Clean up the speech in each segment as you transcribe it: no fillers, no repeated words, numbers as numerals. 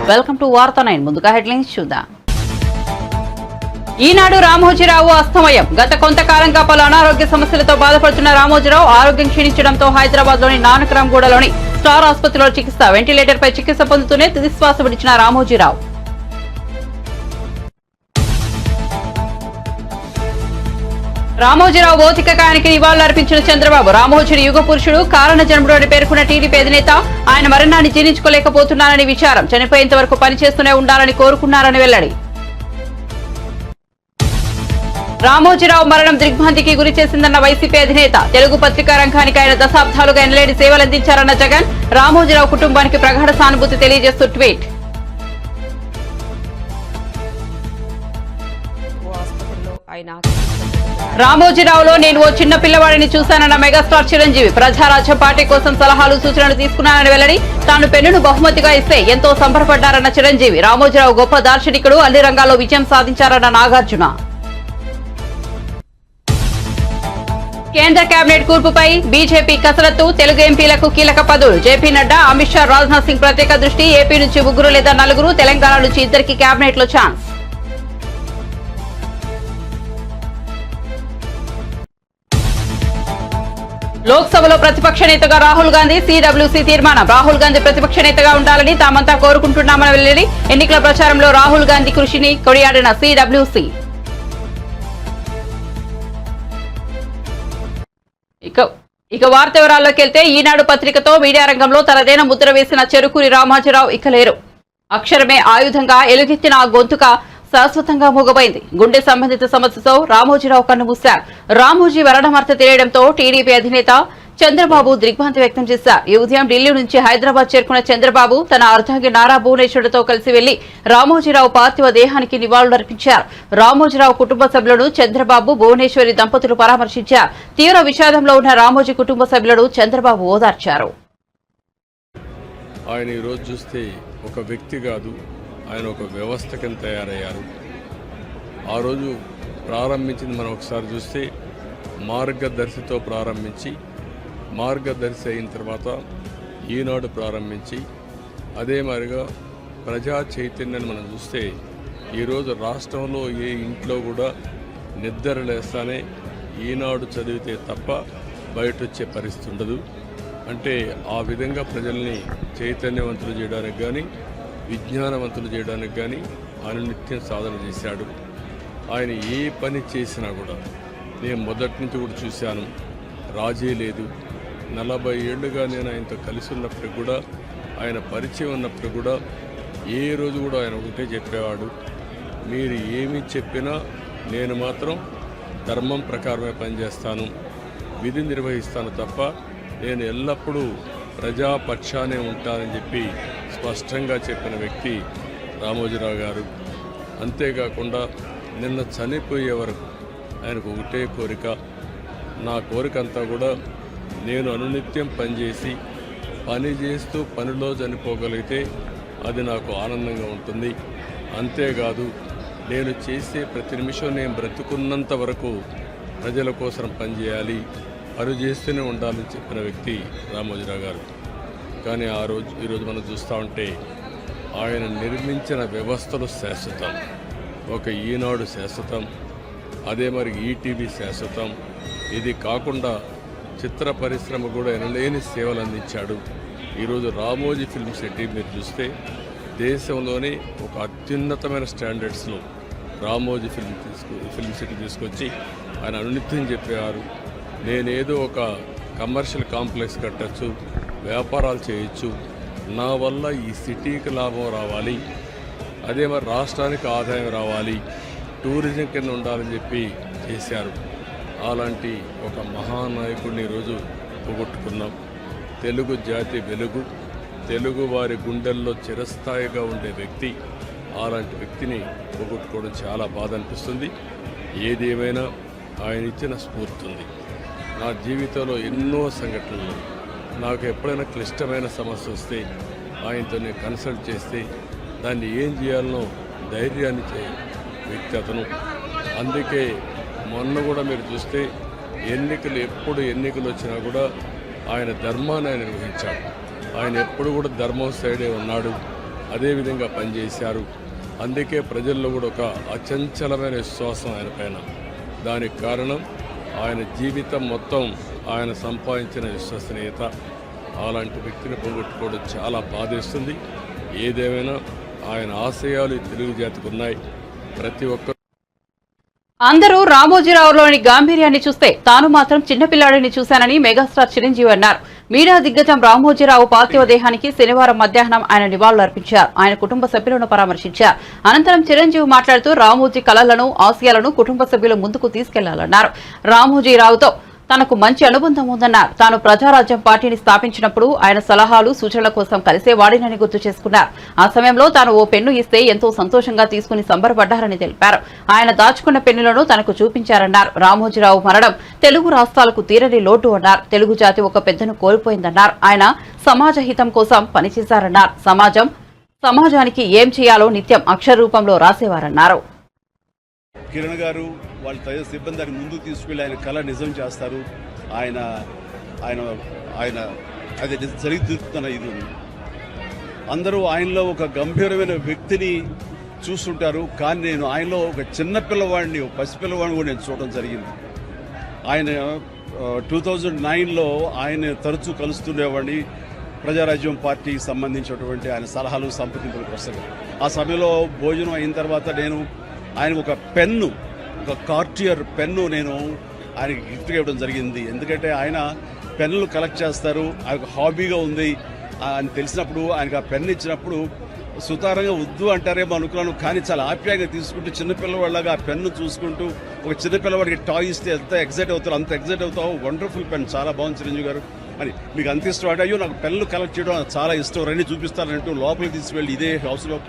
Welcome to వార్తా 9 ముందుగా headlines చూద్దాం. ఈనాడు రామోజీరావు అస్తమయం. గత కొంతకాలంగా పలు అనారోగ్య సమస్యలతో బాధపడుతున్న రామోజీరావు ఆరోగ్యం క్షీణించడంతో హైదరాబాద్ లోని నానక్రామ్గూడలోని స్టార్ ఆసుపత్రిలో చికిత్స. వెంటిలేటర్ పై చికిత్స పొందుతూనే తుదిశ్వాస విడిచిన రామోజీరావు. రామోజీరావు భౌతిక కాయానికి నివాళులర్పించిన చంద్రబాబు. రామోజీని యుగ పురుషుడు, కారణ జన్ముడు అని పేర్కొన్న టీడీపీ అధినేత ఆయన మరణాన్ని జీర్ణించుకోలేకపోతున్నారని విచారం. చనిపోయేంత వరకు పనిచేస్తూనే ఉండాలని కోరుకున్నారని వెల్లడి. రామోజీరావు మరణం దిగ్భ్రాంతికి గురి చేసిందన్న వైసీపీ అధినేత. తెలుగు పత్రికా రంగానికి ఆయన దశాబ్దాలుగా ఎనలేని సేవలందించారన్న జగన్. రామోజీరావు కుటుంబానికి ప్రగాఢ సానుభూతి తెలియజేస్తూ ట్వీట్. రామోజీరావులో నేను ఓ చిన్న పిల్లవాడిని చూశానన్న మెగాస్టార్ చిరంజీవి. ప్రజారాజ్యం పార్టీ కోసం సలహాలు సూచనలు తీసుకున్నానని వెల్లడి. తాను పెన్నును బహుమతిగా ఇస్తే ఎంతో సంబరపడ్డారన్న చిరంజీవి. రామోజీరావు గొప్ప దార్శనికుడు, అన్ని రంగాల్లో విజయం సాధించారన్న నాగార్జున. కేంద్ర కేబినెట్ కూర్పుపై బీజేపీ కసరత్తు. తెలుగు ఎంపీలకు కీలక పదవులు. జేపీ నడ్డా, అమిత్ షా, రాజ్నాథ్ సింగ్ ప్రత్యేక దృష్టి. ఏపీ నుంచి 3 లేదా 4, తెలంగాణ నుంచి 2కి కేబినెట్ లో ఛాన్స్. లోక్సభలో ప్రతిపక్ష నేతగా రాహుల్ గాంధీ. సిడబ్ల్యూసీ తీర్మానం. రాహుల్ గాంధీ ప్రతిపక్ష నేతగా ఉండాలని తామంతా కోరుకుంటున్నామని వెల్లడి. ఎన్నికల ప్రచారంలో రాహుల్ గాంధీ కృషిని కొనియాడిన సిడబ్ల్యూసీ. ఇక వార్త వివరాల్లోకి వెళ్తే, ఈనాడు పత్రికతో మీడియా రంగంలో తనదైన ముద్ర వేసిన చెరుకూరి రామోజీరావు ఇక లేరు. అక్షరమే ఆయుధంగా ఎలుగెత్తిన ఆ గొంతుక శాశ్వతంగా మూగబోయింది. గుండె సంబంధిత సమస్యతో రామోజీరావు కన్నుమూశారు. రామోజీ మరణవార్త తెలియడంతో టీడీపీ అధినేత చంద్రబాబు దిగ్భ్రాంతి వ్యక్తం చేశారు. ఈ ఉదయం ఢిల్లీ నుంచి హైదరాబాద్ చేరుకున్న చంద్రబాబు తన అర్ధాంగి నారా భువనేశ్వరుడితో కలిసి వెళ్లి రామోజీరావు పార్థివ దేహానికి నివాళులర్పించారు. రామోజీరావు కుటుంబ సభ్యులను చంద్రబాబు, భువనేశ్వరి దంపతులు పరామర్శించారు. తీవ్ర విషాదంలో ఉన్న రామోజీ కుటుంబ సభ్యులను చంద్రబాబు ఓదార్చారు. ఆయన ఈరోజు చూస్తే ఒక వ్యక్తి కాదు, ఆయన ఒక వ్యవస్థ కింద తయారయ్యారు. ఆ రోజు ప్రారంభించింది మనం ఒకసారి చూస్తే మార్గదర్శితో ప్రారంభించి, మార్గదర్శి అయిన తర్వాత ఈనాడు ప్రారంభించి, అదే మాదిరిగా ప్రజా చైతన్యాన్ని మనం చూస్తే ఈరోజు రాష్ట్రంలో ఏ ఇంట్లో కూడా నిద్ర లేస్తానే ఈనాడు చదివితే తప్ప బయట వచ్చే పరిస్థితి ఉండదు. అంటే ఆ విధంగా ప్రజల్ని చైతన్యవంతులు చేయడానికి కానీ, విజ్ఞానవంతులు చేయడానికి కానీ ఆయన నిత్యం సాధన చేశాడు. ఆయన ఏ పని చేసినా కూడా నేను మొదటి నుంచి కూడా చూశాను, రాజీ లేదు. 40 ఏళ్లుగా నేను ఆయనతో కలిసి ఉన్నప్పుడు కూడా, ఆయన పరిచయం ఉన్నప్పుడు కూడా ఏ రోజు కూడా ఆయన ఒకటే చెప్పేవాడు, మీరు ఏమి చెప్పినా నేను మాత్రం ధర్మం ప్రకారమే పనిచేస్తాను, విధి నిర్వహిస్తాను తప్ప నేను ఎల్లప్పుడూ ప్రజాపక్షానే ఉంటానని చెప్పి స్పష్టంగా చెప్పిన వ్యక్తి రామోజీరావు గారు. అంతేకాకుండా నిన్న చనిపోయే వరకు ఆయనకు ఒకటే కోరిక, నా కోరిక అంతా కూడా నేను అనునిత్యం పనిచేసి పని చేస్తూ పనిలో చనిపోగలిగితే అది నాకు ఆనందంగా ఉంటుంది. అంతేకాదు నేను చేసే ప్రతి నిమిషం నేను బ్రతుకున్నంత వరకు ప్రజల కోసం పనిచేయాలి, పని చేస్తూనే ఉండాలని చెప్పిన వ్యక్తి రామోజీరావు గారు. కానీ ఈరోజు మనం చూస్తూ ఉంటే ఆయన నిర్మించిన వ్యవస్థలు శాశ్వతం. ఒక ఈనాడు శాశ్వతం, అదే మరి ఈటీవీ శాశ్వతం. ఇది కాకుండా చిత్ర పరిశ్రమ కూడా ఎనలేని సేవలు అందించాడు. ఈరోజు రామోజీ ఫిల్మ్ సిటీ మీరు చూస్తే దేశంలోనే ఒక అత్యున్నతమైన స్టాండర్డ్స్లో రామోజీ ఫిల్మ్ సిటీ తీసుకొచ్చి ఆయన అనునిత్యం చెప్పేవారు, నేనేదో ఒక కమర్షియల్ కాంప్లెక్స్ కట్టచ్చు, వ్యాపారాలు చేయొచ్చు, నా వల్ల ఈ సిటీకి లాభం రావాలి, అదే మరి రాష్ట్రానికి ఆదాయం రావాలి, టూరిజం కింద ఉండాలని చెప్పి చేశారు. అలాంటి ఒక మహానాయకుడిని ఈరోజు పోగొట్టుకున్నాం. తెలుగు జాతి వెలుగు, తెలుగు వారి గుండెల్లో చిరస్థాయిగా ఉండే వ్యక్తి, అలాంటి వ్యక్తిని పోగొట్టుకోవడం చాలా బాధ అనిపిస్తుంది. ఏదేమైనా ఆయన ఇచ్చిన స్ఫూర్తి ఉంది. నా జీవితంలో ఎన్నో సంఘటనలు, నాకు ఎప్పుడైనా క్లిష్టమైన సమస్య వస్తే ఆయనతో నేను కన్సల్ట్ చేస్తే దాన్ని ఏం చేయాలనో ధైర్యాన్ని ఇచ్చే వ్యక్తి అతను. అందుకే మొన్న కూడా మీరు చూస్తే ఎప్పుడు ఎన్నికలు వచ్చినా కూడా ఆయన ధర్మాన్ని నిర్వహించాడు. ఆయన ఎప్పుడు కూడా ధర్మం సైడే ఉన్నాడు. అదేవిధంగా పనిచేశారు. అందుకే ప్రజల్లో కూడా ఒక అచంచలమైన విశ్వాసం ఆయన పైన. దానికి కారణం ఆయన జీవితం మొత్తం ఆయన సంపాదించిన విశ్వసనీయత. అలాంటి వ్యక్తిని పోగొట్టుకోవడం చాలా బాధేస్తుంది. ఏదేమైనా ఆయన ఆశయాలు ఈ తెలుగు జాతికి ఉన్నాయి. ప్రతి ఒక్క అందరూ రామోజీరావులోని గాంభీర్యాన్ని చూస్తే తాను మాత్రం చిన్నపిల్లాడిని చూశానని మెగాస్టార్ చిరంజీవి అన్నారు. మీడియా దిగ్గజం రామోజీరావు పార్థివ దేహానికి శనివారం మధ్యాహ్నం ఆయన నివాళులర్పించారు. ఆయన కుటుంబ సభ్యులను పరామర్శించారు. అనంతరం చిరంజీవి మాట్లాడుతూ రామోజీ కలలను, ఆశయాలను కుటుంబ సభ్యుల ముందుకు తీసుకెళ్లాలన్నారు. రామోజీరావుతో తనకు మంచి అనుబంధం ఉందన్నారు. తాను ప్రజారాజ్యం పార్టీని స్థాపించినప్పుడు ఆయన సలహాలు, సూచనల కోసం కలిసేవాడినని గుర్తు చేసుకున్నారు. ఆ సమయంలో తాను ఓ పెన్ను ఇస్తే ఎంతో సంతోషంగా తీసుకుని సంబరపడ్డారని తెలిపారు. ఆయన దాచుకున్న పెన్నులను తనకు చూపించారన్నారు. రామోజీరావు మరణం తెలుగు రాష్ట్రాలకు తీరని లోటు అన్నారు. తెలుగు జాతి ఒక పెద్దను కోల్పోయిందన్నారు. ఆయన సమాజ హితం కోసం పనిచేశారన్నారు. సమాజానికి ఏం చేయాలో నిత్యం అక్షర రూపంలో రాసేవారన్నారు. కిరణ్ గారు వాళ్ళ తదితర సిబ్బంది దాన్ని ముందుకు తీసుకెళ్లి ఆయన కళ నిజం చేస్తారు. ఆయన ఆయన ఆయన అది జరుగుతున్న ఇది అందరూ ఆయనలో ఒక గంభీరమైన వ్యక్తిని చూస్తుంటారు. కానీ నేను ఆయనలో ఒక చిన్న పిల్లవాడిని, ఒక పసిపిల్లవాడిని కూడా నేను చూడడం జరిగింది. ఆయన 2009లో ఆయన తరచూ కలుస్తుండేవాడిని. ప్రజారాజ్యం పార్టీకి సంబంధించినటువంటి ఆయన సలహాలు, సంప్రదింపులకు వస్తాయి. ఆ సమయంలో భోజనం అయిన తర్వాత నేను ఆయన ఒక పెన్ను, ఒక కార్టియర్ పెన్ను నేను ఆయనకి గిఫ్ట్గా ఇవ్వడం జరిగింది. ఎందుకంటే ఆయన పెన్నులు కలెక్ట్ చేస్తారు, ఆయనకు హాబీగా ఉంది అని తెలిసినప్పుడు ఆయనకు ఆ పెన్ను ఇచ్చినప్పుడు సుతారంగా వద్దు అంటారేమో అనుకున్నాను. కానీ చాలా ఆప్యాయంగా తీసుకుంటూ చిన్నపిల్లవాళ్ళగా ఆ పెన్ను చూసుకుంటూ, ఒక చిన్నపిల్లవాడికి టాయ్ ఇస్తే ఎంత ఎగ్జైట్ అవుతారు అంత ఎగ్జైట్ అవుతావు. వండర్ఫుల్ పెన్, చాలా బాగుంది చిరంజీవి గారు అని. మీకు అంత ఇష్టం అంటే, అయ్యో నాకు పెన్నులు కలెక్ట్ చేయడం చాలా ఇష్టం, రండి చూపిస్తానంటూ లోపలికి తీసుకువెళ్ళి ఇదే హౌస్లో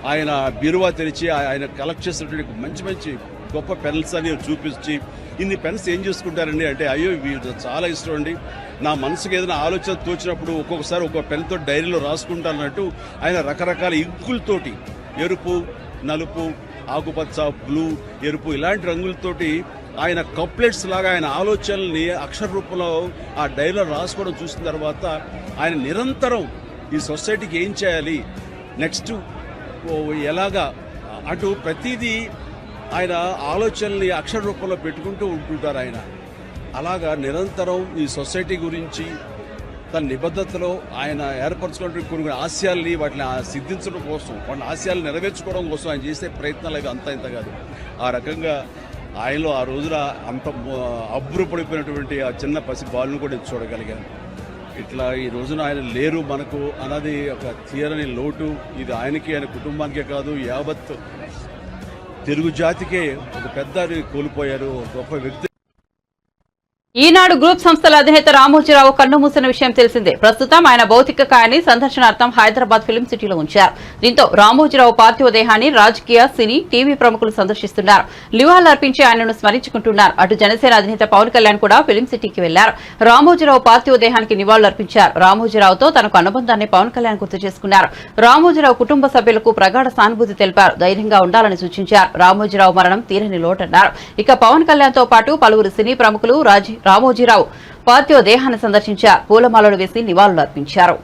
ఆయన బీరువా తెరిచి ఆయన కలెక్ట్ చేసినటువంటి మంచి మంచి గొప్ప పెన్స్ అని చూపించి, ఇన్ని పెన్స్ ఏం చేసుకుంటారండి అంటే, అయ్యో వీడు చాలా ఇష్టం అండి, నా మనసుకు ఏదైనా ఆలోచన తోచినప్పుడు ఒక్కొక్కసారి ఒక పెన్తో డైరీలో రాసుకుంటానన్నట్టు ఆయన రకరకాల ఇంకులతోటి, ఎరుపు, నలుపు, ఆకుపచ్చ, బ్లూ, ఎరుపు ఇలాంటి రంగులతోటి ఆయన కప్లెట్స్ లాగా ఆయన ఆలోచనల్ని అక్షర రూపంలో ఆ డైరీలో రాసుకోవడం చూసిన తర్వాత ఆయన నిరంతరం ఈ సొసైటీకి ఏం చేయాలి, నెక్స్ట్ ఎలాగా అటు ప్రతిదీ ఆయన ఆలోచనల్ని అక్షర రూపంలో పెట్టుకుంటూ ఉంటుంటారు. ఆయన అలాగా నిరంతరం ఈ సొసైటీ గురించి తన నిబద్ధతలో ఆయన ఏర్పరచుకున్న కొన్ని ఆశయాల్ని వాటిని సిద్ధించడం కోసం, వాటి ఆశయాలు నెరవేర్చుకోవడం కోసం ఆయన చేసే ప్రయత్నాలు అవి అంత ఇంత కాదు. ఆ రకంగా ఆయనలో ఆ రోజున అంత అబ్బురపడిపోయినటువంటి ఆ చిన్న పసి బాలును కూడా చూడగలిగాను. ఇట్లా ఈ రోజున ఆయన లేరు మనకు అన్నది ఒక తీరని లోటు. ఇది ఆయనకి, ఆయన కుటుంబానికే కాదు, యావత్ తెలుగు జాతికే ఒక పెద్ద కోల్పోయారు, గొప్ప వ్యక్తి. ఈనాడు గ్రూప్ సంస్థల అధినేత రామోజీరావు కన్నుమూసిన విషయం తెలిసిందే. ప్రస్తుతం ఆయన భౌతిక కాయాన్ని సందర్శనార్థం హైదరాబాద్ ఫిలిం సిటీలో ఉంచారు. దీంతో రామోజీరావు పార్థివ దేహాన్ని రాజకీయ, సినీ, టీవీ ప్రముఖులు సందర్శిస్తున్నారు. నివాళులర్పించి ఆయనను స్మరించుకుంటున్నారు. అటు జనసేన అధినేత పవన్ కళ్యాణ్ కూడా ఫిలిం సిటీకి వెళ్లారు. రామోజీరావు పార్థివ దేహానికి నివాళులర్పించారు. రామోజీరావుతో తనకు అనుబంధాన్ని పవన్ కళ్యాణ్ గుర్తు చేసుకున్నారు. రామోజీరావు కుటుంబ సభ్యులకు ప్రగాఢ సానుభూతి తెలిపారు. ధైర్యంగా ఉండాలని సూచించారు. రామోజీరావు మరణం తీరని లోటన్నారు. ఇక పవన్ కళ్యాణ్ తో పాటు పలువురు సినీ ప్రముఖులు రామోజీరావు పార్థివ దేహాన్ని సందర్శించారు. పూలమాలలు వేసి నివాళులర్పించారు.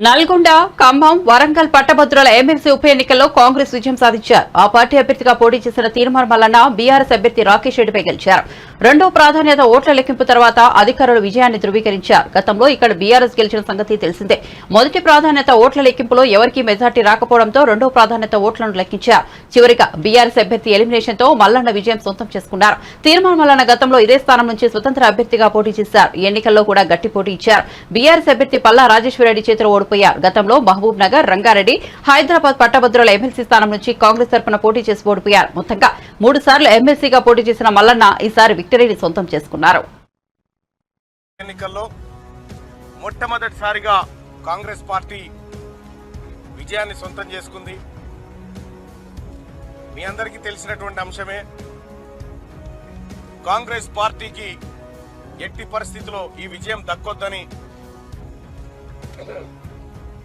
నల్గొండ, ఖమ్మం, వరంగల్ పట్టభద్రుల ఎమ్మెల్సీ ఉప ఎన్నికల్లో కాంగ్రెస్ విజయం సాధించారు. ఆ పార్టీ అభ్యర్థిగా పోటీ చేసిన తీర్మార్ మల్లన్న బీఆర్ఎస్ అభ్యర్థి రాకేష్ రెడ్డిపై గెలిచారు. రెండో ప్రాధాన్యత ఓట్ల లెక్కింపు తర్వాత అధికారులు విజయాన్ని ధృవీకరించారు. గతంలో ఇక్కడ బీఆర్ఎస్ గెలిచిన సంగతి తెలిసిందే. మొదటి ప్రాధాన్యత ఓట్ల లెక్కింపులో ఎవరికీ మెజార్టీ రాకపోవడంతో రెండో ప్రాధాన్యత ఓట్లను లెక్కించారు. చివరిగా బీఆర్ఎస్ అభ్యర్థి ఎలిమినేషన్ తో మల్లన్న విజయం సొంతం చేసుకున్నారు. తీర్మార్ మల్లన్న గతంలో ఇదే స్థానం నుంచి స్వతంత్ర అభ్యర్థిగా పోటీ చేశారు. ఈ ఎన్నికల్లో కూడా గట్టి పోటీ ఇచ్చారు. బీఆర్ఎస్ అభ్యర్థి పల్లా రాజేశ్వరరెడ్డి చేతిలో ఓడిపోయారు. గతంలో మహబూబ్ నగర్, రంగారెడ్డి, హైదరాబాద్ పట్టభద్రుల ఎమ్మెల్సీ స్థానం నుంచి కాంగ్రెస్ తరఫున పోటీ చేసి ఓడిపోయారు. మొత్తంగా 3 సార్లు ఎమ్మెల్సీగా పోటీ చేసిన మల్లన్న ఈసారి విక్టరీని సొంతం చేసుకున్నారు. ఎన్నికల్లో మొట్టమొదటిసారిగా కాంగ్రెస్ పార్టీ విజయాన్ని సొంతం చేసుకుంది. మీ అందరికీ తెలిసినటువంటి అంశమే. కాంగ్రెస్ పార్టీకి ఎట్టి పరిస్థితిలో ఈ విజయం దక్కొద్దని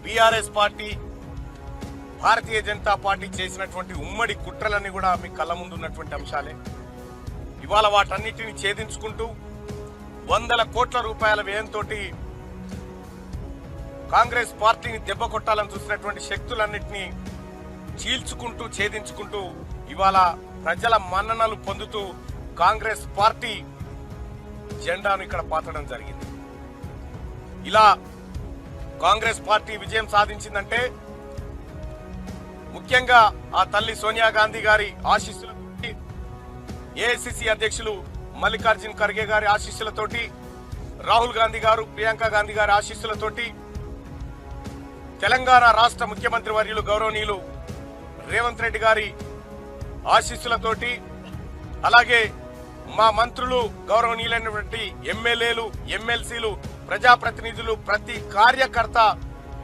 BRS party Bharatiya Janata party చేసినటువంటి ఉమ్మడి కుట్రలన్నీ కూడా మీ కళ్ళ ముందు ఉన్నటువంటి అంశాలే. ఇవాళ వాటన్నిటిని ఛేదించుకుంటూ 100 కోట్ల రూపాయల వ్యయంతో కాంగ్రెస్ పార్టీని దెబ్బ కొట్టాలని చూసినటువంటి శక్తులన్నింటినీ చీల్చుకుంటూ ఛేదించుకుంటూ ఇవాళ ప్రజల మన్ననలు పొందుతూ కాంగ్రెస్ పార్టీ జెండాను ఇక్కడ పాతడం జరిగింది. ఇలా కాంగ్రెస్ పార్టీ విజయం సాధించిందంటే ముఖ్యంగా ఆ తల్లి సోనియా గాంధీ గారి ఆశీస్సులతోటి, ఏఐసిసి అధ్యక్షులు మల్లికార్జున్ ఖర్గే గారి ఆశీస్సులతోటి, రాహుల్ గాంధీ గారు, ప్రియాంక గాంధీ గారి ఆశీస్సులతోటి, తెలంగాణ రాష్ట్ర ముఖ్యమంత్రి వర్యులు గౌరవనీయులు రేవంత్ రెడ్డి గారి ఆశీస్సులతోటి, అలాగే మా మంత్రులు గౌరవనీయులైనటువంటి ఎమ్మెల్యేలు, ఎమ్మెల్సీలు, ప్రజాప్రతినిధులు, ప్రతి కార్యకర్త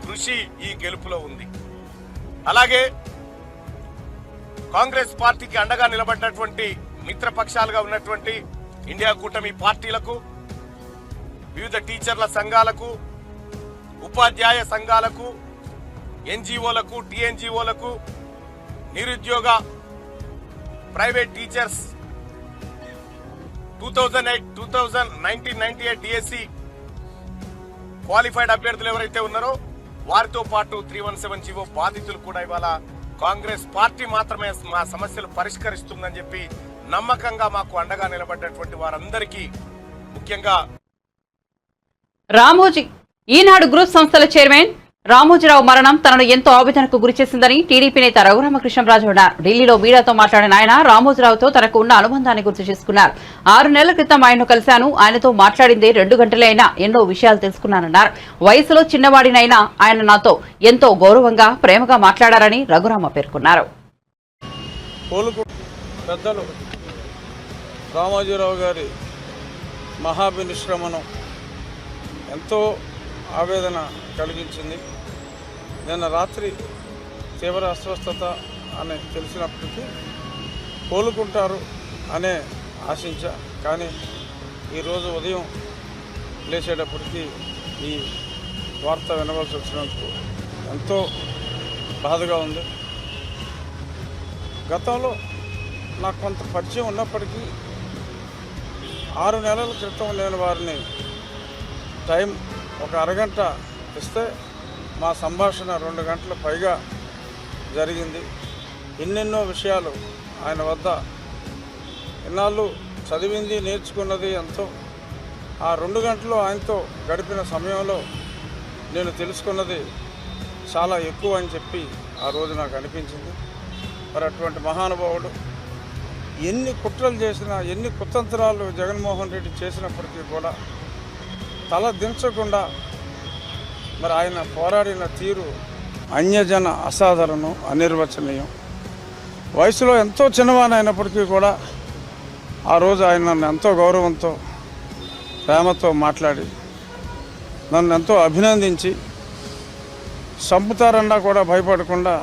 కృషి ఈ గెలుపులో ఉంది. అలాగే కాంగ్రెస్ పార్టీకి అండగా నిలబడినటువంటి మిత్రపక్షాలుగా ఉన్నటువంటి ఇండియా కూటమి పార్టీలకు, వివిధ టీచర్ల సంఘాలకు, ఉపాధ్యాయ సంఘాలకు, ఎన్జిఓలకు, టిఎన్జిఓలకు, నిరుద్యోగ ప్రైవేట్ టీచర్స్ 1998 డిఎస్సి క్వాలిఫైడ్ అభ్యర్థులు ఎవరైతే ఉన్నారో వారితో పాటు 317 జీవో బాధితులు కూడా ఇవాళ కాంగ్రెస్ పార్టీ మాత్రమే మా సమస్యలు పరిష్కరిస్తుందని చెప్పి నమ్మకంగా మాకు అండగా నిలబడ్డటువంటి వారందరికీ ముఖ్యంగా రామోజీ ఈనాడు గ్రూప్ సంస్థల చైర్మన్ రామోజీరావు మరణం తనను ఎంతో ఆవేదనకు గురిచేసిందని టీడీపీ నేత రఘురామకృష్ణరాజు అన్నారు. ఢిల్లీలో మీడియాతో మాట్లాడిన ఆయన రామోజీరావుతో తనకు ఉన్న అనుబంధాన్ని గుర్తు చేసుకున్నారు. 6 నెలల క్రితం ఆయన్ను కలిశాను. ఆయనతో మాట్లాడిందే 2 గంటలే అయినా ఎన్నో విషయాలు తెలుసుకున్నానన్నారు. వయసులో చిన్నవాడినైనా ఆయన నాతో ఎంతో గౌరవంగా, ప్రేమగా మాట్లాడారని రఘురామ పేర్కొన్నారు. పెద్దలు రామోజీరావు గారి మహాభినిష్క్రమణం ఎంతో ఆవేదన కలిగించింది. నిన్న రాత్రి తీవ్ర అస్వస్థత అని తెలిసినప్పటికీ కోలుకుంటారు అనే ఆశించా. కానీ ఈరోజు ఉదయం లేచేటప్పటికీ ఈ వార్త వినవలసి వచ్చినందుకు ఎంతో బాధగా ఉంది. గతంలో నాకు కొంత పరిచయం ఉన్నప్పటికీ 6 నెలల క్రితం నేను వారిని టైం ఒక అరగంట ఇస్తే మా సంభాషణ 2 గంటల పైగా జరిగింది. ఎన్నెన్నో విషయాలు ఆయన వద్ద ఇన్నాళ్ళు చదివింది, నేర్చుకున్నది ఎంతో. ఆ 2 గంటలు ఆయనతో గడిపిన సమయంలో నేను తెలుసుకున్నది చాలా ఎక్కువ అని చెప్పి ఆ రోజు నాకు అనిపించింది. మరి అటువంటి మహానుభావుడు ఎన్ని కుట్రలు చేసినా, ఎన్ని కుతంత్రాలు జగన్మోహన్ రెడ్డి చేసినప్పటికీ కూడా తల దించకుండా మరి ఆయన పోరాడిన తీరు అన్యజన అసాధారణం, అనిర్వచనీయం. వయసులో ఎంతో చిన్నవాని అయినప్పటికీ కూడా ఆ రోజు ఆయన నన్ను ఎంతో గౌరవంతో, ప్రేమతో మాట్లాడి నన్ను ఎంతో అభినందించి చంపుతారన్నా కూడా భయపడకుండా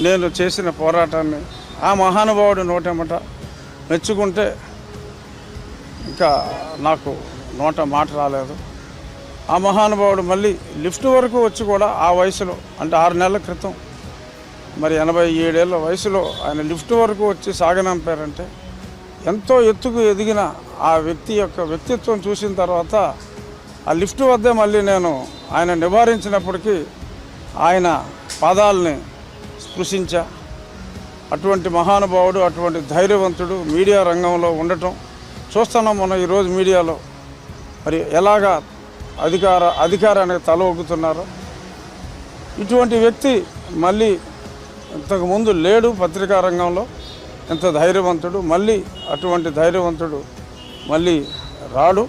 నేను చేసిన పోరాటాన్ని ఆ మహానుభావుడు నోటెమ్మట మెచ్చుకుంటే ఇంకా నాకు నోట మాట రాలేదు. ఆ మహానుభావుడు మళ్ళీ లిఫ్ట్ వరకు వచ్చి కూడా ఆ వయసులో, అంటే 6 నెలల క్రితం, మరి 87 ఏళ్ళ వయసులో ఆయన లిఫ్ట్ వరకు వచ్చి సాగనంపారంటే ఎంతో ఎత్తుకు ఎదిగిన ఆ వ్యక్తి యొక్క వ్యక్తిత్వం చూసిన తర్వాత ఆ లిఫ్ట్ వద్దే మళ్ళీ నేను ఆయన నివారించినప్పటికీ ఆయన పాదాలని స్పృశించా. అటువంటి మహానుభావుడు, అటువంటి ధైర్యవంతుడు మీడియా రంగంలో ఉండటం చూస్తున్నాం. మనం ఈరోజు మీడియాలో మరి ఎలాగా అధికారానికి తల ఒగ్గుతున్నారో, ఇటువంటి వ్యక్తి మళ్ళీ ఇంతకుముందు లేడు పత్రికా రంగంలో. ఎంత ధైర్యవంతుడు, మళ్ళీ అటువంటి ధైర్యవంతుడు మళ్ళీ రాడు.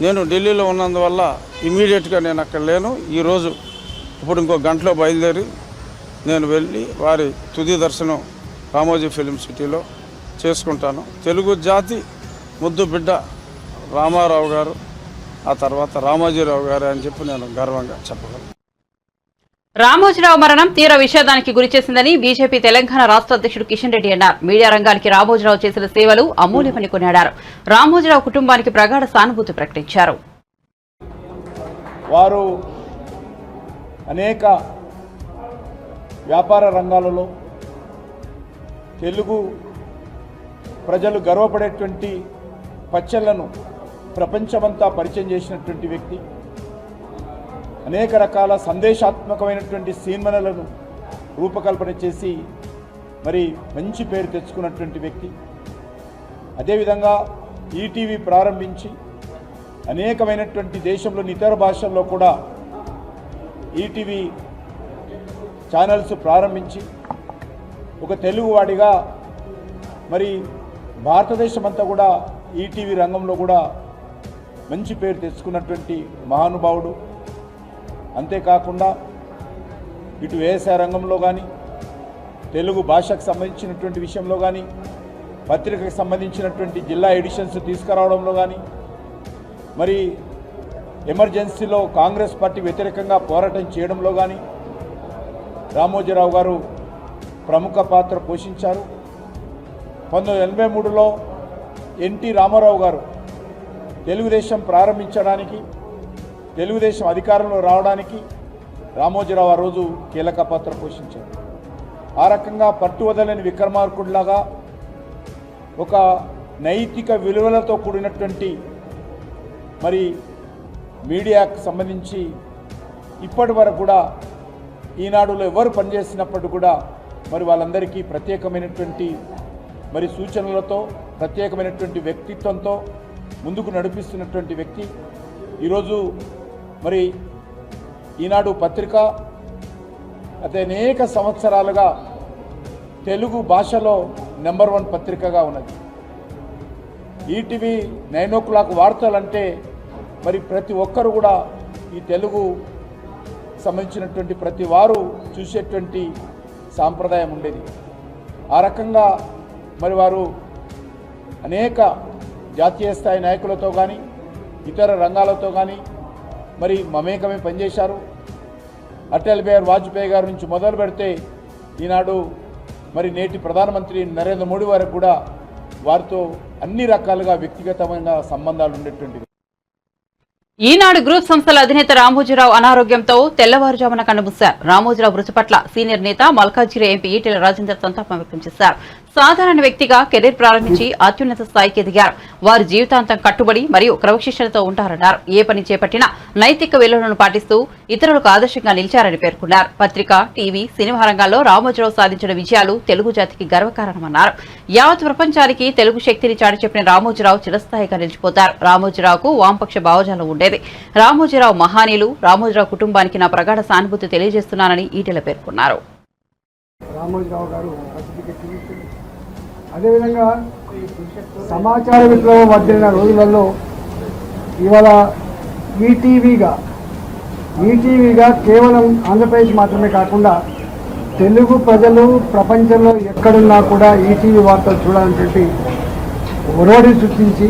నేను ఢిల్లీలో ఉన్నందువల్ల ఇమీడియట్గా నేను అక్కడ లేను. ఈరోజు ఇప్పుడు ఇంకో గంటలో బయలుదేరి నేను వెళ్ళి వారి తుది దర్శనం రామోజీ ఫిలిం సిటీలో చేసుకుంటాను. తెలుగు జాతి ముద్దు బిడ్డ రామారావు గారు, ఆ తర్వాత రామోజీరావు గారు అని చెప్పి నేను గర్వంగా చెప్పగలను. రామోజీరావు మరణం తీవ్ర విషాదానికి గురిచేసిందని బీజేపీ తెలంగాణ రాష్ట్ర అధ్యక్షుడు కిషన్ రెడ్డి అన్నారు. మీడియా రంగానికి రామోజీరావు చేసిన సేవలు అమూల్యమని కొనియాడారు. రామోజీరావు కుటుంబానికి ప్రగాఢ సానుభూతి ప్రకటించారు. వారు అనేక వ్యాపార రంగాలలో తెలుగు ప్రజలు గర్వపడేటువంటి పచ్చళ్లను ప్రపంచమంతా పరిచయం చేసినటువంటి వ్యక్తి. అనేక రకాల సందేశాత్మకమైనటువంటి సినిమాలను రూపకల్పన చేసి మరి మంచి పేరు తెచ్చుకున్నటువంటి వ్యక్తి. అదేవిధంగా ఈటీవీ ప్రారంభించి అనేకమైనటువంటి దేశంలోని ఇతర భాషల్లో కూడా ఈటీవీ ఛానల్స్ ప్రారంభించి ఒక తెలుగువాడిగా మరి భారతదేశమంతా కూడా ఈటీవీ రంగంలో కూడా మంచి పేరు తెచ్చుకున్నటువంటి మహానుభావుడు. అంతేకాకుండా ఇటు వ్యవసాయ రంగంలో కానీ, తెలుగు భాషకు సంబంధించినటువంటి విషయంలో కానీ, పత్రికకు సంబంధించినటువంటి జిల్లా ఎడిషన్స్ తీసుకురావడంలో కానీ, మరి ఎమర్జెన్సీలో కాంగ్రెస్ పార్టీ వ్యతిరేకంగా పోరాటం చేయడంలో కానీ రామోజీరావు గారు ప్రముఖ పాత్ర పోషించారు. 1983లో ఎన్టీ రామారావు గారు తెలుగుదేశం ప్రారంభించడానికి, తెలుగుదేశం అధికారంలో రావడానికి రామోజీరావు ఆ రోజు కీలక పాత్ర పోషించారు. ఆ రకంగా పట్టువదలని విక్రమార్కుడిలాగా ఒక నైతిక విలువలతో కూడినటువంటి మరి మీడియాకు సంబంధించి ఇప్పటి వరకు కూడా ఈనాడులో ఎవరు పనిచేసినప్పుడు కూడా మరి వాళ్ళందరికీ ప్రత్యేకమైనటువంటి మరి సూచనలతో, ప్రత్యేకమైనటువంటి వ్యక్తిత్వంతో ముందుకు నడిపిస్తున్నటువంటి వ్యక్తి. ఈరోజు మరి ఈనాడు పత్రిక అదే అనేక సంవత్సరాలుగా తెలుగు భాషలో నెంబర్ 1 పత్రికగా ఉన్నది. ఈటీవీ 9 o'clock వార్తలంటే మరి ప్రతి ఒక్కరు కూడా ఈ తెలుగు సంబంధించినటువంటి ప్రతి వారు చూసేటువంటి సాంప్రదాయం ఉండేది. ఆ రకంగా మరి వారు అనేక జాతీయ స్థాయి నాయకులతో కానీ, ఇతర రంగాలతో కానీ మరి మమేకమే పనిచేశారు. అటల్ బిహారీ వాజ్పేయి గారి నుంచి మొదలు పెడితే ఈనాడు మరి నేటి ప్రధానమంత్రి నరేంద్ర మోడీ వరకు కూడా వారితో అన్ని రకాలుగా వ్యక్తిగతమైన సంబంధాలు ఉండేటువంటిది. ఈనాడు గ్రూప్ సంస్థల అధినేత రామోజీరావు అనారోగ్యంతో తెల్లవారుజామున కన్నుమూశారు. రామోజీరావు మృతి పట్ల సీనియర్ నేత మల్కాజ్గిరి ఎంపీ ఈటెల రాజేందర్ సంతాపం వ్యక్తం చేశారు. సాధారణ వ్యక్తిగా కెరీర్ ప్రారంభించి అత్యున్నత స్థాయికి ఎదిగారు. వారు జీవితాంతం కట్టుబడి మరియు క్రమశిక్షణతో ఉంటారన్నారు. ఏ పని చేపట్టినా నైతిక విలువలను పాటిస్తూ ఇతరులకు ఆదర్శంగా నిలిచారని పేర్కొన్నారు. పత్రిక, టీవీ, సినిమా రంగాల్లో రామోజీరావు సాధించిన విజయాలు తెలుగు జాతికి గర్వకారణమన్నారు. యావత్ ప్రపంచానికి తెలుగు శక్తిని చాటి చెప్పిన రామోజీరావు చిరస్థాయిగా నిలిచిపోతారు. రామోజీరావుకు వామపక్ష భావజాలం ఉండేది. రామోజీరావు మహానీయులు. రామోజీరావు కుటుంబానికి నా ప్రగాఢ సానుభూతి తెలియజేస్తున్నానని ఈటెల పేర్కొన్నారు. రామోజీరావు గారు అదేవిధంగా సమాచార విప్లవం వర్ధిల్లిన రోజులలో ఇవాళ ఈటీవీగా కేవలం ఆంధ్రప్రదేశ్ మాత్రమే కాకుండా తెలుగు ప్రజలు ప్రపంచంలో ఎక్కడున్నా కూడా ఈటీవీ వార్తలు చూడాలనేటువంటి ఒరవడి సృష్టించి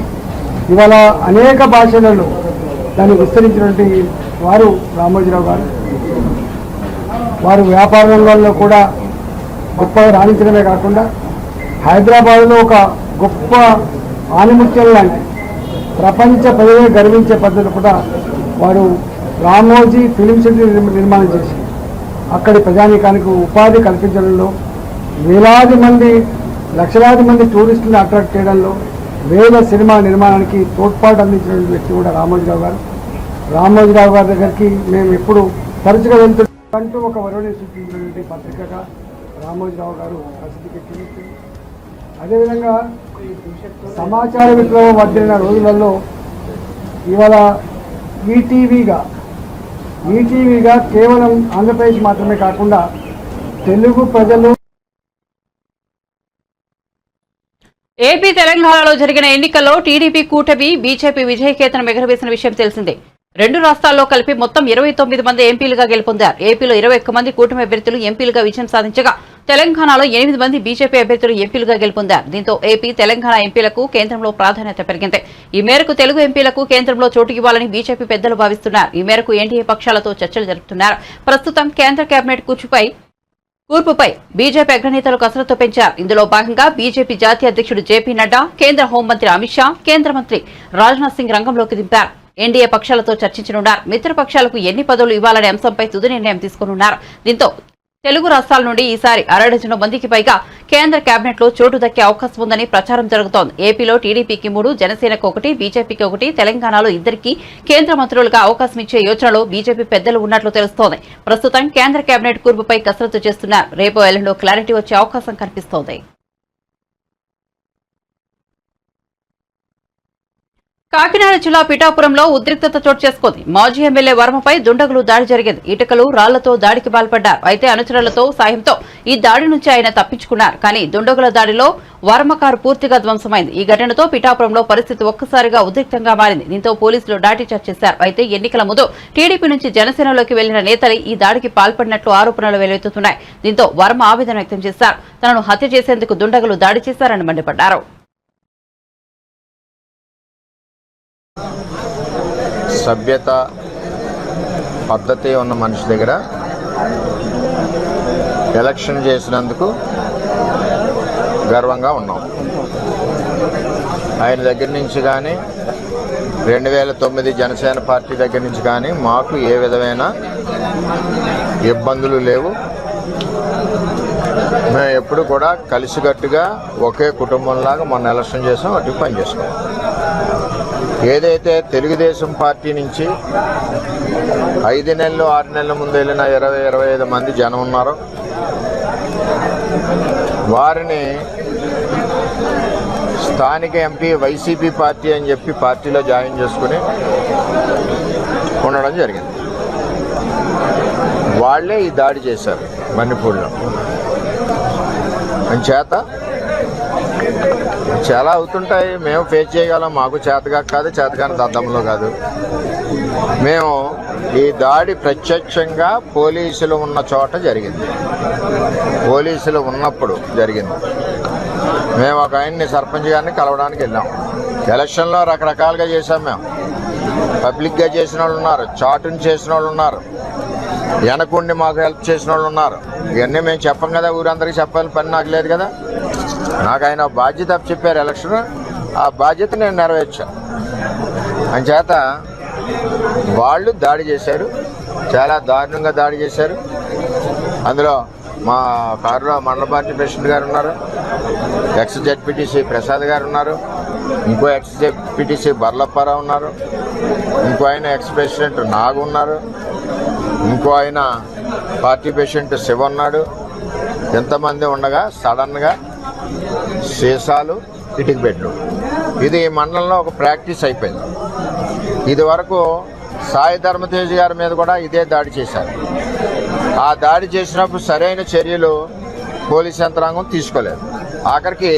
ఇవాళ అనేక భాషలలో దాన్ని విస్తరించినటువంటి వారు రామోజీరావు గారు. వారు వ్యాపార రంగంలో కూడా గొప్పగా రాణించడమే కాకుండా హైదరాబాద్లో ఒక గొప్ప ఆనిముత్యం లాంటి ప్రపంచ ప్రజలే గర్వించే పద్ధతులు కూడా వారు రామోజీ ఫిలిం సిటీ నిర్మాణం చేసి అక్కడి ప్రజానీకానికి ఉపాధి కల్పించడంలో, వేలాది మంది లక్షలాది మంది టూరిస్టులను అట్రాక్ట్ చేయడంలో, వేల సినిమా నిర్మాణానికి తోడ్పాటు అందించిన వ్యక్తి కూడా రామోజీరావు గారు. రామోజీరావు గారి దగ్గరికి మేము ఎప్పుడు తరచుగా వెళ్తుంటూ ఒక వరుణి సూచించినటువంటి పత్రికగా రామోజీరావు గారు ప్రసిద్ధికెక్కింది. అదేవిధంగా సమాచార విప్లవం వర్ధిల్లిన రోజులలో ఇవాళ ఈటీవీగా కేవలం ఆంధ్రప్రదేశ్ మాత్రమే కాకుండా తెలుగు ప్రజలు. ఏపీ, తెలంగాణలో జరిగిన ఎన్నికల్లో టీడీపీ కూటమి బీజేపీ విజయకేతనం ఎగరవేసిన విషయం తెలిసిందే. 2 రాష్ట్రాల్లో కలిపి మొత్తం 29 మంది ఎంపీలుగా గెలుపొందారు. ఏపీలో 21 మంది కూటమి అభ్యర్థులు ఎంపీలుగా విజయం సాధించగా తెలంగాణలో 8 మంది బీజేపీ అభ్యర్థులు ఎంపీలుగా గెలుపొందారు. దీంతో ఏపీ, తెలంగాణ ఎంపీలకు కేంద్రంలో ప్రాధాన్యత పెరిగింది. ఈ మేరకు తెలుగు ఎంపీలకు కేంద్రంలో చోటు ఇవ్వాలని బీజేపీ పెద్దలు భావిస్తున్నారు. ఈ మేరకు ఎన్డీఏ పక్షాలతో చర్చలు జరుపుతున్నారు. ప్రస్తుతం కేంద్ర కేబినెట్ కూర్పుపై బీజేపీ అగ్రనేతలు కసరత్తు పెంచారు. ఇందులో భాగంగా బీజేపీ జాతీయ అధ్యక్షుడు జేపీ నడ్డా, కేంద్ర హోంమంత్రి అమిత్ షా, కేంద్ర మంత్రి రాజ్నాథ్ సింగ్ రంగంలోకి దింపారు. ఎన్డీఏ పక్షాలతో చర్చించనున్నారు. మిత్రపక్షాలకు ఎన్ని పదవులు ఇవ్వాలనే అంశంపై తుది నిర్ణయం తీసుకున్నారు. దీంతో తెలుగు రాష్ట్రాల నుండి ఈసారి 60 మందికి పైగా కేంద్ర కేబినెట్ లో చోటు దక్కే అవకాశం ఉందని ప్రచారం జరుగుతోంది. ఏపీలో టీడీపీకి 3, జనసేనకు 1, బీజేపీకి 1, తెలంగాణలో 2 కేంద్ర మంత్రులుగా అవకాశం ఇచ్చే యోచనలో బీజేపీ పెద్దలు ఉన్నట్లు తెలుస్తోంది. ప్రస్తుతం కేంద్ర కేబినెట్ కూర్పుపై కసరత్తు చేస్తున్నారు. రేపు ఎల్లుండో క్లారిటీ వచ్చే అవకాశం కనిపిస్తోంది. కాకినాడ జిల్లా పిఠాపురంలో ఉద్రిక్తత చోటు చేసుకుంది. మాజీ ఎమ్మెల్యే వర్మపై దుండగులు దాడి జరిగింది. ఇటుకలు, రాళ్లతో దాడికి పాల్పడ్డారు. అయితే అనుచరులతో సాయంతో ఈ దాడి నుంచి ఆయన తప్పించుకున్నారు. కానీ దుండగుల దాడిలో వర్మ కారు పూర్తిగా ధ్వంసమైంది. ఈ ఘటనతో పిఠాపురంలో పరిస్థితి ఒక్కసారిగా ఉద్రిక్తంగా మారింది. దీంతో పోలీసులు లాఠీచార్జ్ చేశారు. అయితే ఎన్నికల ముందు టీడీపీ నుంచి జనసేనలోకి వెళ్లిన నేతలే ఈ దాడికి పాల్పడినట్లు ఆరోపణలు వెలువెత్తుతున్నాయి. దీంతో వర్మ ఆవేదన వ్యక్తం చేశారు. తనను హత్య చేసేందుకు దుండగులు దాడి చేశారని మండిపడ్డారు. సభ్యత, పద్ధతి ఉన్న మనిషి దగ్గర ఎలక్షన్ చేసినందుకు గర్వంగా ఉన్నాం. ఆయన దగ్గర నుంచి కానీ 2009 జనసేన పార్టీ దగ్గర నుంచి కానీ మాకు ఏ విధమైన ఇబ్బందులు లేవు. మేము ఎప్పుడు కూడా కలిసికట్టుగా ఒకే కుటుంబంలాగా మొన్న ఎలక్షన్ చేసాం, అటు పని చేసుకోం. ఏదైతే తెలుగుదేశం పార్టీ నుంచి 5 నెలలు 6 నెలల ముందు వెళ్ళిన 20-25 మంది జనం ఉన్నారో వారిని స్థానిక ఎంపీ వైసీపీ పార్టీ అని చెప్పి పార్టీలో జాయిన్ చేసుకుని ఉండడం జరిగింది. వాళ్లే ఈ దాడి చేశారు మణిపూర్లో. చేత చాలా అవుతుంటాయి, మేము ఫేస్ చేయగలం. మాకు చేతగా కాదు, చేతగాని దద్దంలో కాదు. మేము ఈ దాడి ప్రత్యక్షంగా పోలీసులు ఉన్న చోట జరిగింది, పోలీసులు ఉన్నప్పుడు జరిగింది. మేము ఒక ఆయన్ని సర్పంచ్ గారిని కలవడానికి వెళ్ళాం. ఎలక్షన్లో రకరకాలుగా చేశాం. మేము పబ్లిక్గా చేసిన వాళ్ళు ఉన్నారు, చాటుని చేసిన వాళ్ళు ఉన్నారు, వెనకుండి మాకు హెల్ప్ చేసిన వాళ్ళు ఉన్నారు. ఇవన్నీ మేము చెప్పం కదా, ఊరందరికీ చెప్పాలని పని నాకు లేదు కదా. నాకు ఆయన బాధ్యత చెప్పారు ఎలక్షన్, ఆ బాధ్యత నేను నెరవేర్చాను. అంచేత వాళ్ళు దాడి చేశారు, చాలా దారుణంగా దాడి చేశారు. అందులో మా కారులో మండల పార్టీ ప్రెసిడెంట్ గారు ఉన్నారు, ఎక్స్ జెడ్పీటీసీ ప్రసాద్ గారు ఉన్నారు, ఇంకో ఎక్స్ జెడ్పీటీసీ బర్లప్పారావు ఉన్నారు, ఇంకో ఆయన ఎక్స్ ప్రెసిడెంట్ నాగు ఉన్నారు, ఇంకో ఆయన పార్టీ ప్రెసిడెంట్ శివ ఉన్నాడు. ఎంతమంది ఉండగా సడన్గా సీసాలు, ఇటుక బెడ్లు, ఇది మండలంలో ఒక ప్రాక్టీస్ అయిపోయింది. ఇది వరకు సాయి ధర్మతేజ్ గారి మీద కూడా ఇదే దాడి చేశారు. ఆ దాడి చేసినప్పుడు సరైన చర్యలు పోలీస్ యంత్రాంగం తీసుకోలేదు. ఆఖరికి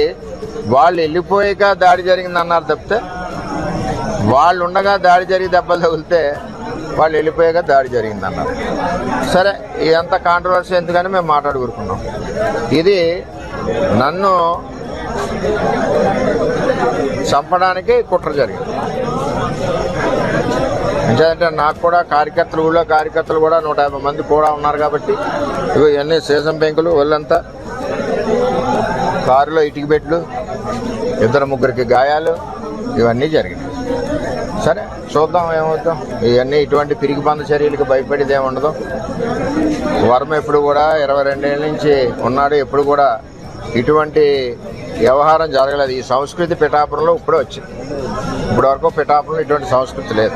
వాళ్ళు వెళ్ళిపోయాక దాడి జరిగిందన్నారు తప్పితే, వాళ్ళు ఉండగా దాడి జరిగి దెబ్బలు తగిలితే వాళ్ళు వెళ్ళిపోయాక దాడి జరిగిందన్నారు. సరే, ఇదంతా కాంట్రవర్సీ ఎందుకని మేము మాట్లాడుకుంటున్నాం. ఇది నన్ను చంపడానికి కుట్ర జరిగింది. ఎందుకంటే నాకు కూడా కార్యకర్తలు, ఊళ్ళో కార్యకర్తలు కూడా 150 మంది కూడా ఉన్నారు కాబట్టి ఇవన్నీ సీసం పెంకులు, ఒళ్ళంతా కారులో ఇటుక బెడ్లు, 2-3 గాయాలు, ఇవన్నీ జరిగినాయి. సరే చూద్దాం ఏమవుతాం. ఇవన్నీ ఇటువంటి పిరికి బంద చర్యలకు భయపడేది ఏమి ఉండదు. వర్మ ఎప్పుడు కూడా 22 ఏళ్ళ నుంచి ఉన్నాడు, ఎప్పుడు కూడా ఇటువంటి వ్యవహారం జరగలేదు. ఈ సంస్కృతి పిఠాపురంలో ఇప్పుడే వచ్చింది. ఇప్పటి వరకు పిఠాపురంలో ఇటువంటి సంస్కృతి లేదు.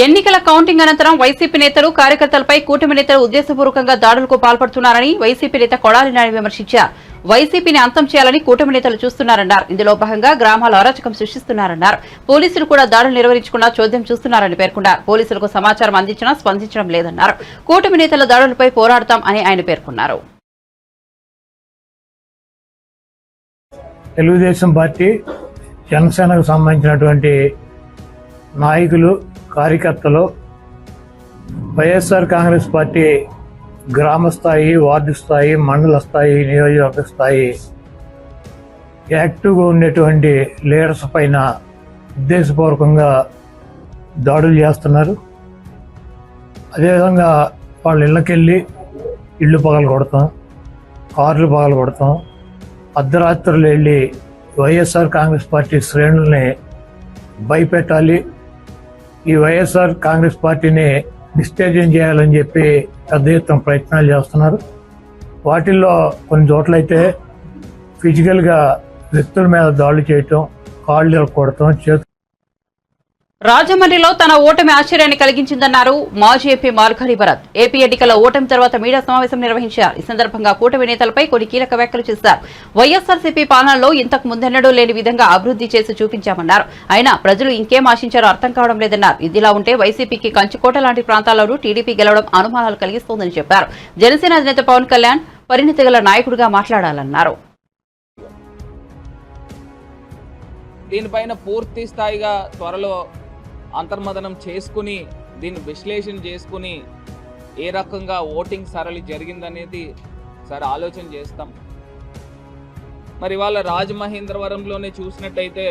ఎన్నికల కౌంటింగ్ అనంతరం వైసీపీ నేతలు, కార్యకర్తలపై కూటమి నేతలు ఉద్దేశపూర్వకంగా దాడులకు పాల్పడుతున్నారని వైసీపీ నేత కొడాలి నాని విమర్శించారు. వైసీపీని అంతం చేయాలని కూటమి నేతలు చూస్తున్నారన్నారు. ఇందులో భాగంగా గ్రామాల అరాచకం సృష్టిస్తున్నారన్నారు. పోలీసులు కూడా దాడులు నిర్వహించకుండా చోద్యం చూస్తున్నారని పేర్కొన్నారు. పోలీసులకు సమాచారం అందించినా స్పందించడం లేదన్నారు. కూటమి నేతల దాడులపై పోరాడతాం అని ఆయన పేర్కొన్నారు. తెలుగుదేశం పార్టీ, జనసేనకు సంబంధించినటువంటి నాయకులు, కార్యకర్తలు వైఎస్ఆర్ కాంగ్రెస్ పార్టీ గ్రామ స్థాయి, వార్డు స్థాయి, మండల స్థాయి, నియోజకవర్గ స్థాయి యాక్టివ్గా ఉండేటువంటి లీడర్స్ పైన ఉద్దేశపూర్వకంగా దాడులు చేస్తున్నారు. అదేవిధంగా వాళ్ళ ఇళ్ళకెళ్ళి ఇళ్ళు పగలు కొడతాం, కార్లు పగలు కొడతాం, అర్ధరాత్రులు వెళ్ళి వైఎస్ఆర్ కాంగ్రెస్ పార్టీ శ్రేణుల్ని భయపెట్టాలి, ఈ వైఎస్ఆర్ కాంగ్రెస్ పార్టీని డిస్టేజన్ చేయాలని చెప్పి పెద్ద ఎత్తున ప్రయత్నాలు చేస్తున్నారు. వాటిల్లో కొన్ని చోట్లయితే ఫిజికల్గా వ్యక్తుల మీద దాడులు చేయటం, కాళ్ళు కొడటం, చేతులు. రాజమండ్రిలో తన ఓటమి ఆశ్చర్యాన్ని కలిగించిందన్నారు మాజీ ఎంపీ మార్గాని భరత్. ఏపీ ఎన్నికల ఓటమి తర్వాత మీడియా సమావేశం నిర్వహించారు. ఈ సందర్భంగా కూటమి నేతలపై కొన్ని కీలక వ్యాఖ్యలు చేశారు. వైఎస్ఆర్సీపీ పాలనలో ఇంతకు ముందెన్నడూ లేని విధంగా అభివృద్ధి చేసి చూపించామన్నారు. అయినా ప్రజలు ఇంకేం ఆశించారో అర్థం కావడం లేదన్నారు. ఇదిలా ఉంటే వైసీపీకి కంచుకోట లాంటి ప్రాంతాల్లోనూ టీడీపీ గెలవడం అనుమానాలు కలిగిస్తోందని చెప్పారు. జనసేన అధినేత పవన్ కళ్యాణ్ పరిణితి గల నాయకుడిగా మాట్లాడాలన్నారు. దీనిపైన పూర్తి స్థాయిగా త్వరలో అంతర్మదనం చేసుకుని దీన్ని విశ్లేషణ చేసుకుని ఏ రకంగా ఓటింగ్ సరళి జరిగిందనేది సరే ఆలోచన చేస్తాం. మరి ఇవాళ రాజమహేంద్రవరంలోనే చూసినట్టయితే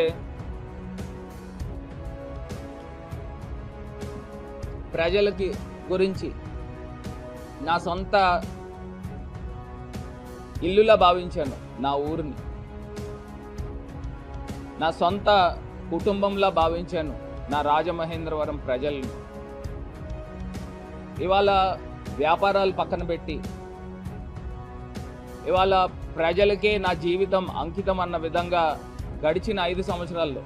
ప్రజలకి గురించి నా సొంత ఇల్లులా భావించాను, నా ఊరిని నా సొంత కుటుంబంలా భావించాను నా రాజమహేంద్రవరం ప్రజల్ని. ఇవాళ వ్యాపారాలు పక్కన పెట్టి ఇవాళ ప్రజలకే నా జీవితం అంకితం అన్న విధంగా గడిచిన 5 సంవత్సరాల్లో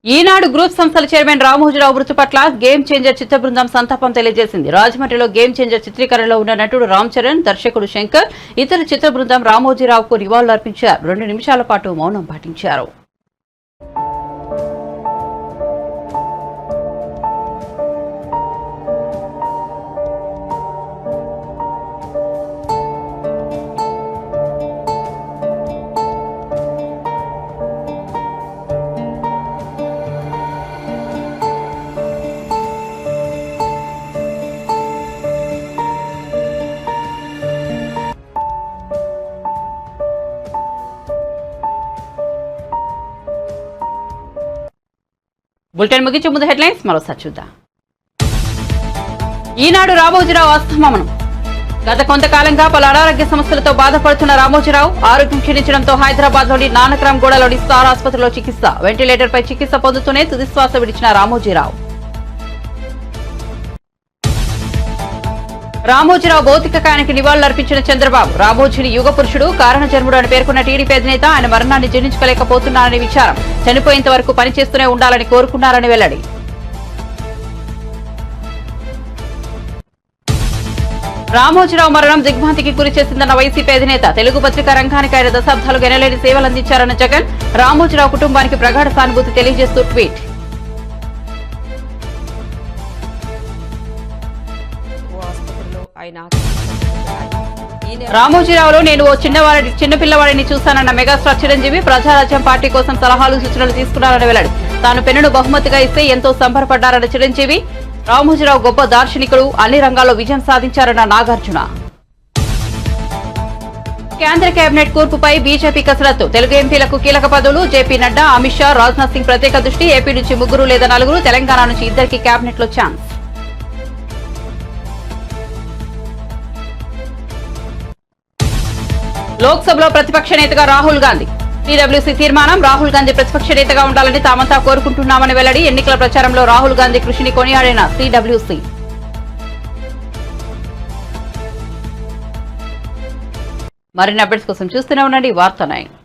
ఈనాడు గ్రూప్ సంస్థల చైర్మన్ రామోజీరావు మృతి పట్ల గేమ్ చేంజర్ చిత్ర బృందం సంతాపం తెలియజేసింది. రాజమండ్రిలో గేమ్ చేంజర్ చిత్రీకరణలో ఉన్న నటుడు రామ్ చరణ్, దర్శకుడు శంకర్, ఇతర చిత్ర బృందం రామోజీరావుకు నివాళులు అర్పించారు. 2 నిమిషాల పాటు మౌనం పాటించారు. బులెటిన్ ముగించే ముందు హెడ్లైన్స్ మరోసారి చూద్దాం. ఈనాడు రామోజీరావు అస్తమనం. గత కొంతకాలంగా పలు అనారోగ్య సమస్యలతో బాధపడుతున్న రామోజీరావు ఆరోగ్యం క్షీణించడంతో హైదరాబాద్లోని నానక్రామ్ గూడలోని స్టార్ ఆసుపత్రిలో చికిత్స. వెంటిలేటర్పై చికిత్స పొందుతూనే తుదిశ్వాస విడిచిన రామోజీరావు. రామోజీరావు భౌతిక కాయానికి నివాళులర్పించిన చంద్రబాబు. రామోజీని యుగ పురుషుడు, కారణ జన్ముడు అని పేర్కొన్న టీడీపీ అధినేత ఆయన మరణాన్ని జీర్ణించుకోలేకపోతున్నారని విచారం. చనిపోయేంత వరకు పనిచేస్తూనే ఉండాలని కోరుకున్నారని వెల్లడి. రామోజీరావు మరణం దిగ్భ్రాంతికి గురి చేసిందన్న వైసీపీ అధినేత. తెలుగు పత్రికా రంగానికి ఆయన దశాబ్దాలుగా ఎనలేని సేవలందించారన్న జగన్. రామోజీరావు కుటుంబానికి ప్రగాఢ సానుభూతి తెలియజేస్తూ ట్వీట్. రామోజీరావులో నేను ఓ చిన్నపిల్లవాడిని చూశానన్న మెగాస్టార్ చిరంజీవి. ప్రజారాజ్యం పార్టీ కోసం సలహాలు సూచనలు తీసుకున్నారని వెల్లడి. తాను పెన్నును బహుమతిగా ఇస్తే ఎంతో సంబరపడ్డారన్న చిరంజీవి. రామోజీరావు గొప్ప దార్శనికుడు, అన్ని రంగాల్లో విజయం సాధించారన్న నాగార్జున. కేంద్ర కేబినెట్ కూర్పుపై బీజేపీ కసరత్తు. తెలుగు ఎంపీలకు కీలక పదవులు. జేపీ నడ్డా, అమిత్ షా, రాజ్నాథ్ సింగ్ ప్రత్యేక దృష్టి. ఏపీ నుంచి 3 లేదా 4, తెలంగాణ నుంచి 2 కేబినెట్ లో ఛాన్స్. లోక్సభలో ప్రతిపక్ష నేతగా రాహుల్ గాంధీ. టీడబ్ల్యూసీ తీర్మానం. రాహుల్ గాంధీ ప్రతిపక్ష నేతగా ఉండాలని తామంతా కోరుకుంటున్నామని వెల్లడి. ఎన్నికల ప్రచారంలో రాహుల్ గాంధీ కృషిని కొనియాడిన టీడబ్ల్యూసీ. మరిన్ని అప్డేట్స్ కోసం చూస్తూనే ఉండండి వార్త 9.